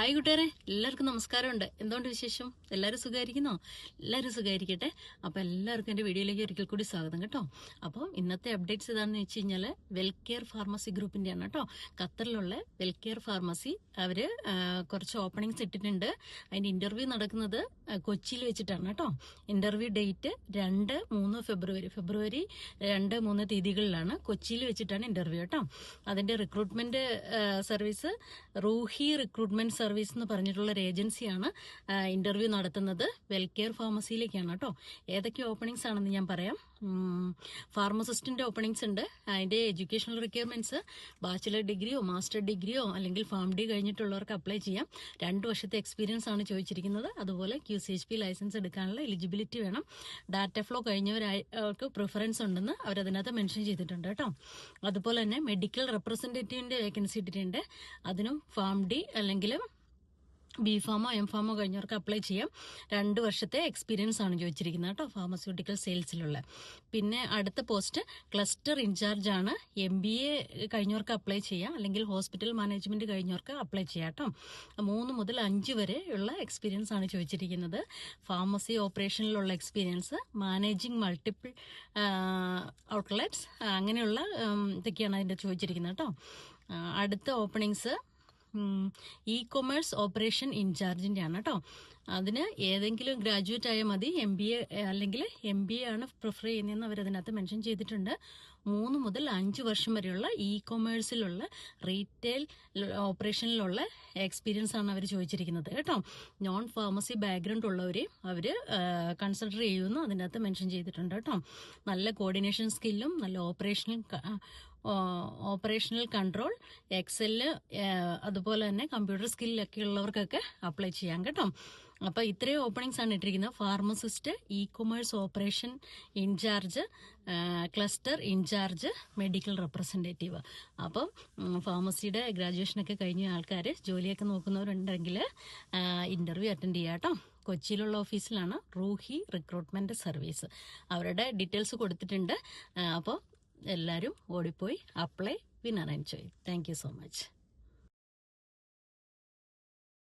Hi കൂട്ടുകാരെ, എല്ലാവർക്കും നമസ്കാരമുണ്ട്. എന്തുകൊണ്ട് വിശേഷം? എല്ലാവരും സുഖമായിരിക്കുന്നോ? എല്ലാവരും സുഖമായിരിക്കട്ടെ. അപ്പോൾ എല്ലാവർക്കും എൻ്റെ വീഡിയോയിലേക്ക് ഒരിക്കൽ കൂടി സ്വാഗതം കേട്ടോ. അപ്പോൾ ഇന്നത്തെ അപ്ഡേറ്റ്സ് ഏതാണെന്ന് വെച്ച് കഴിഞ്ഞാൽ വെൽകെയർ ഫാർമസി ഗ്രൂപ്പിൻ്റെയാണ് കേട്ടോ. ഖത്തറിലുള്ള വെൽകെയർ ഫാർമസി അവർ കുറച്ച് ഓപ്പണിങ്സ് ഇട്ടിട്ടുണ്ട്. അതിൻ്റെ ഇൻ്റർവ്യൂ നടക്കുന്നത് കൊച്ചിയിൽ വെച്ചിട്ടാണ് കേട്ടോ. ഇൻ്റർവ്യൂ ഡേറ്റ് 2-3 ഫെബ്രുവരി 2-3 തീയതികളിലാണ് കൊച്ചിയിൽ വെച്ചിട്ടാണ് ഇൻ്റർവ്യൂ കേട്ടോ. അതിൻ്റെ recruitment service Roohi recruitment service എന്ന് പറഞ്ഞിട്ടുള്ള ഒരു ഏജൻസിയാണ് ഇന്റർവ്യൂ നടത്തുന്നത്. വെൽകെയർ ഫാർമസിയിലേക്കാണ് കേട്ടോ. ഏതൊക്കെ ഓപ്പണിങ്സ് ആണെന്ന് ഞാൻ പറയാം. ഫാർമസിസ്റ്റിന്റെ ഓപ്പണിങ്സ് ഉണ്ട്. അതിന്റെ എഡ്യൂക്കേഷണൽ റിക്വയർമെന്റ്സ് ബാച്ചിലർ ഡിഗ്രിയോ മാസ്റ്റർ ഡിഗ്രിയോ അല്ലെങ്കിൽ ഫാം ഡി കഴിഞ്ഞിട്ടുള്ളവർക്ക് അപ്ലൈ ചെയ്യാം. 2 വർഷത്തെ എക്സ്പീരിയൻസ് ആണ് ചോദിച്ചിരിക്കുന്നത്. അതുപോലെ QCHP ലൈസൻസ് എടുക്കാനുള്ള എലിജിബിലിറ്റി വേണം. ഡാറ്റ ഫ്ലോ കഴിഞ്ഞവർക്ക് പ്രിഫറൻസ് ഉണ്ടെന്ന് അവരതിനകത്ത് മെൻഷൻ ചെയ്തിട്ടുണ്ട് കേട്ടോ. അതുപോലെ തന്നെ മെഡിക്കൽ റെപ്രസെന്റേറ്റീവിന്റെ വേക്കൻസി ഇട്ടിട്ടുണ്ട്. അതിനും ഫാം ഡി അല്ലെങ്കിൽ ബി ഫാമോ എം ഫാമോ കഴിഞ്ഞവർക്ക് അപ്ലൈ ചെയ്യാം. 2 വർഷത്തെ എക്സ്പീരിയൻസ് ആണ് ചോദിച്ചിരിക്കുന്നത് കേട്ടോ, ഫാർമസ്യൂട്ടിക്കൽ സെയിൽസിലുള്ള. പിന്നെ അടുത്ത പോസ്റ്റ് ക്ലസ്റ്റർ ഇൻചാർജ് ആണ്. MBA കഴിഞ്ഞവർക്ക് അപ്ലൈ ചെയ്യാം, അല്ലെങ്കിൽ ഹോസ്പിറ്റൽ മാനേജ്മെന്റ് കഴിഞ്ഞവർക്ക് അപ്ലൈ ചെയ്യാം കേട്ടോ. 3 മുതൽ 5 വരെ ഉള്ള എക്സ്പീരിയൻസ് ആണ് ചോദിച്ചിരിക്കുന്നത്. ഫാർമസി ഓപ്പറേഷനിലുള്ള എക്സ്പീരിയൻസ്, മാനേജിങ് മൾട്ടിപ്പിൾ ഔട്ട്ലെറ്റ്സ്, അങ്ങനെയുള്ള ഇതൊക്കെയാണ് അതിന്റെ ചോദിച്ചിരിക്കുന്നത് കേട്ടോ. അടുത്ത ഓപ്പണിങ്സ് കൊമേഴ്സ് ഇൻചാർജിന്റെ ആണ് കേട്ടോ. അതിന് ഏതെങ്കിലും ഗ്രാജുവേറ്റ് ആയാൽ മതി. MBA അല്ലെങ്കിൽ MBA ആണ് പ്രിഫർ ചെയ്യുന്നതെന്ന് അവരതിനകത്ത് മെൻഷൻ ചെയ്തിട്ടുണ്ട്. 3 മുതൽ 5 വർഷം വരെയുള്ള കൊമേഴ്സിലുള്ള റീറ്റെയിൽ ഓപ്പറേഷനിലുള്ള എക്സ്പീരിയൻസ് ആണ് അവർ ചോദിച്ചിരിക്കുന്നത് കേട്ടോ. നോൺ ഫാർമസി ബാക്ക്ഗ്രൗണ്ട് ഉള്ളവരെ അവർ കൺസിഡർ ചെയ്യുമെന്ന് അതിനകത്ത് മെൻഷൻ ചെയ്തിട്ടുണ്ട് കേട്ടോ. നല്ല കോർഡിനേഷൻ സ്കില്ലും നല്ല ഓപ്പറേഷണൽ കൺട്രോൾ, എക്സെല്, അതുപോലെ തന്നെ കമ്പ്യൂട്ടർ സ്കില്ലൊക്കെ ഉള്ളവർക്കൊക്കെ അപ്ലൈ ചെയ്യാം കേട്ടോ. അപ്പൊ ഇത്രയും ഓപ്പണിങ്സ് ആണ് ഇട്ടിരിക്കുന്നത്. Pharmacist, commerce operation in charge, cluster in charge, medical representative. അപ്പം ഫാർമസിയുടെ ഗ്രാജുവേഷനൊക്കെ കഴിഞ്ഞ ആൾക്കാർ ജോലിയൊക്കെ നോക്കുന്നവരുണ്ടെങ്കിൽ ഇന്റർവ്യൂ അറ്റൻഡ് ചെയ്യാം കേട്ടോ. കൊച്ചിയിലുള്ള ഓഫീസിലാണ് റൂഹി റിക്രൂട്ട്മെന്റ് സർവീസ്. അവരുടെ ഡീറ്റെയിൽസ് കൊടുത്തിട്ടുണ്ട്. അപ്പോൾ എല്ലാവരും ഓടിപ്പോയി apply, win and enjoy. Thank you so much.